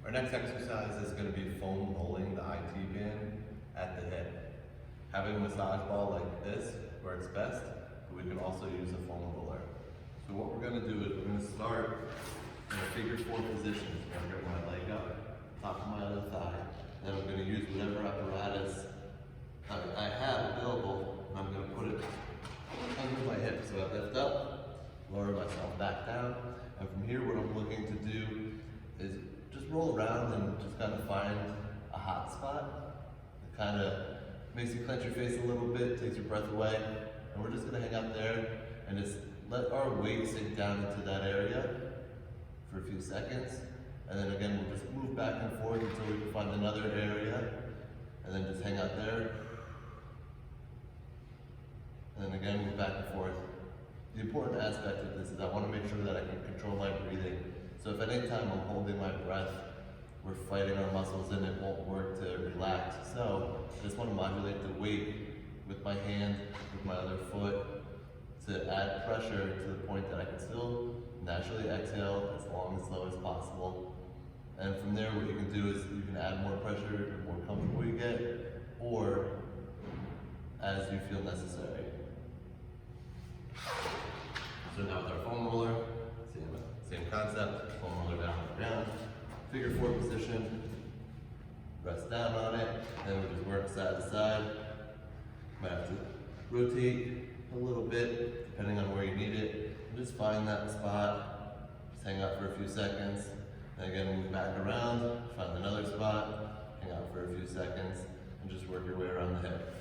Our next exercise is going to be foam rolling the IT band at the hip. Having a massage ball like this works best, but we can also use a foam roller. So what we're going to do is we're going to start in a figure 4 position. So I'm going to get my leg up, top of my other thigh. Then I'm going to use whatever apparatus I have available, and I'm going to put it under my hip. So I lift up, lower myself back down, and from here what I'm looking to do is just roll around and just kind of find a hot spot. It kind of makes you clench your face a little bit, takes your breath away, and we're just going to hang out there and just let our weight sink down into that area for a few seconds. And then again, we'll just move back and forth until we can find another area, and then just hang out there. And then again, move back and forth. The important aspect of this is I want to make sure that I can control my breathing. So if at any time I'm holding my breath, we're fighting our muscles and it won't work to relax. So I just want to modulate the weight with my hand, with my other foot, to add pressure to the point that I can still naturally exhale as long and slow as possible. And from there, what you can do is you can add more pressure the more comfortable you get, or as you feel necessary. So now with our foam roller, same concept, foam roller down and down. Figure 4 position, rest down on it, then we just work side to side. Might have to rotate a little bit, depending on where you need it. And just find that spot, just hang out for a few seconds, then again move back around, find another spot, hang out for a few seconds, and just work your way around the hip.